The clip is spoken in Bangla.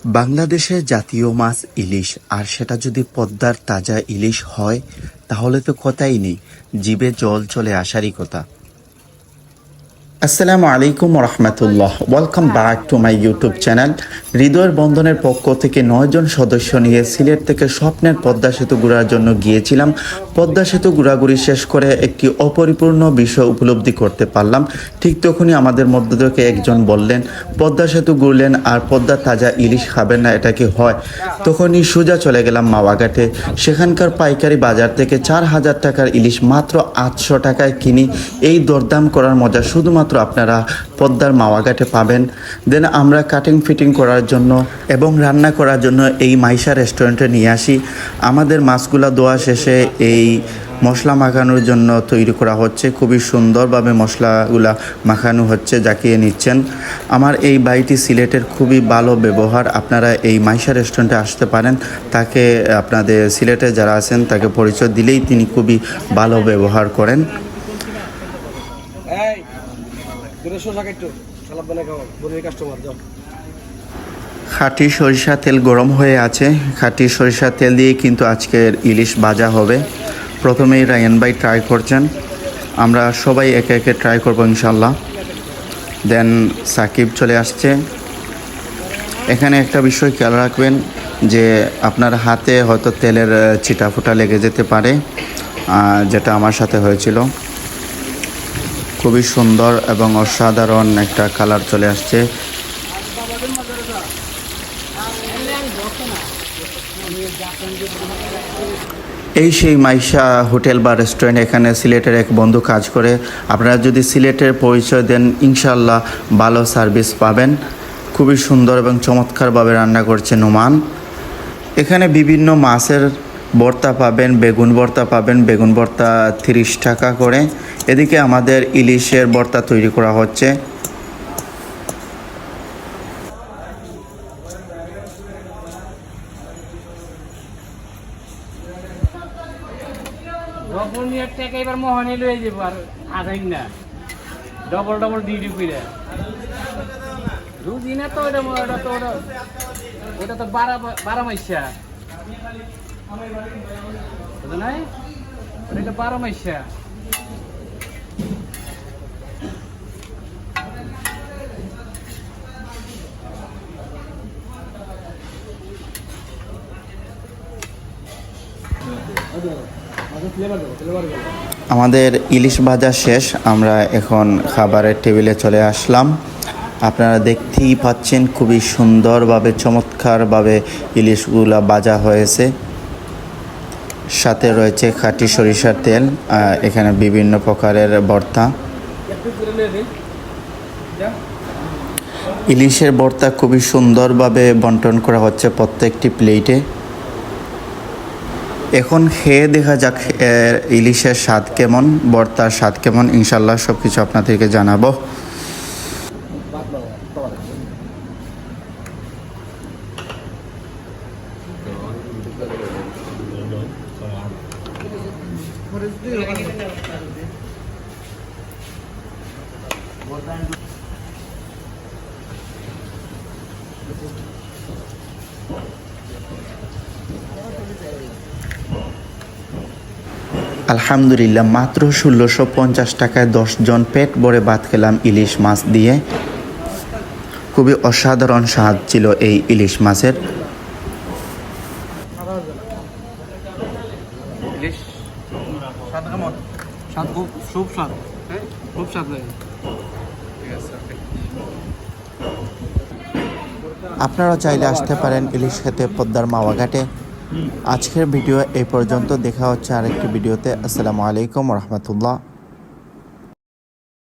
বাংলাদেশের জাতীয় মাছ ইলিশ, আর সেটা যদি পদ্মার তাজা ইলিশ হয় তাহলে তো কথাই নেই, জিভে জল চলে আসারই কথা। আসসালামু আলাইকুম রহমতুল্লাহ, welcome back to my YouTube channel. হৃদয়ের বন্ধনের পক্ষ থেকে 9 জন সদস্য নিয়ে সিলেট থেকে স্বপ্নের পদ্মা সেতু ঘোরার জন্য গিয়েছিলাম। পদ্মা সেতু ঘোরাঘুরি শেষ করে একটি অপরিপূর্ণ বিষয় উপলব্ধি করতে পারলাম। ঠিক তখনই আমাদের মধ্য থেকে একজন বললেন, পদ্মা সেতু ঘুরলেন আর পদ্মার তাজা ইলিশ খাবেন না, এটা কি হয়? তখনই সোজা চলে গেলাম মাওয়াঘাটে। সেখানকার পাইকারি বাজার থেকে 4000 টাকার ইলিশ মাত্র 800 টাকায় কিনি। এই দরদাম করার মজা শুধুমাত্র আপনারা পদ্মার মাওয়াঘাটে পাবেন। দেন আমরা কাটিং ফিটিং করার জন্য এবং রান্না করার জন্য এই মাইশা রেস্টুরেন্টে নিয়ে আসি। আমাদের মাছগুলা ধোয়া শেষে এই মশলা মাখানোর জন্য তৈরি করা হচ্ছে। খুবই সুন্দরভাবে মশলাগুলা মাখানো হচ্ছে, জাকিয়ে নিচ্ছেন। আমার এই ভাইটি সিলেটের খুবই ভালো ব্যবহার। আপনারা এই মাইশা রেস্টুরেন্টে আসতে পারেন। তাকে আপনাদের সিলেটে যারা আছেন তাকে পরিচয় দিলেই তিনি খুবই ভালো ব্যবহার করেন। খাঁটি সরিষা তেল গরম হয়ে আছে। খাঁটি সরিষা তেল দিয়ে কিন্তু আজকের ইলিশ ভাজা হবে। প্রথমেই রায়ান ভাই ট্রাই করছেন, আমরা সবাই একে একে ট্রাই করবো ইনশাল্লাহ। দেন সাকিব চলে আসছে। এখানে একটা বিষয় খেয়াল রাখবেন যে আপনার হাতে হয়তো তেলের ছিটাফোঁটা লেগে যেতে পারে, যেটা আমার সাথে হয়েছিল। খুবই সুন্দর এবং অসাধারণ একটা কালার চলে আসছে। এই সেই মাইশা হোটেল বা রেস্টুরেন্ট। এখানে সিলেটের এক বন্ধু কাজ করে। আপনারা যদি সিলেটের পরিচয় দেন ইনশাল্লাহ ভালো সার্ভিস পাবেন। খুবই সুন্দর এবং চমৎকারভাবে রান্না করছে নোমান। এখানে বিভিন্ন মাছের ভর্তা পাবেন, বেগুন ভর্তা পাবেন। বেগুন ভর্তা 30 টাকা করে। এদিকে আমাদের ইলিশের ভর্তা তৈরি করা হচ্ছে। এবার মোহনে লয়ে যাবো আর আধাই না ডবল ডবল ডিউটি করে রুজি না তো ওটা তো বারো মাইশা নাই, ওটা 12 মাইশা। আমাদের ইলিশ ভাজা শেষ, আমরা এখন খাবারের টেবিলে চলে আসলাম। আপনারা দেখতেই পাচ্ছেন খুবই সুন্দরভাবে চমৎকারভাবে ইলিশগুলা ভাজা হয়েছে। সাথে রয়েছে খাঁটি সরিষার তেল, এখানে বিভিন্ন প্রকারের ভর্তা। ইলিশের ভর্তা খুবই সুন্দরভাবে বন্টন করা হচ্ছে প্রত্যেকটি প্লেটে। এখন খেয়ে দেখা যাক ইলিশের স্বাদ কেমন, ভর্তার স্বাদ কেমন। ইনশাল্লাহ সব কিছু আপনাদেরকে জানাবো। আলহামদুলিল্লাহ, মাত্র 1650 টাকায় 10 জন পেট ভরে ভাত খেলাম ইলিশ মাছ দিয়ে। খুবই অসাধারণ স্বাদ ছিল এই ইলিশ মাছের। আপনারা চাইলে আসতে পারেন ইলিশ খেতে পদ্মার মাওয়াঘাটে। আজকের ভিডিও এই পর্যন্ত, দেখা হচ্ছে আরেকটি ভিডিওতে। আসসালামু আলাইকুম রহমতুল্লাহ।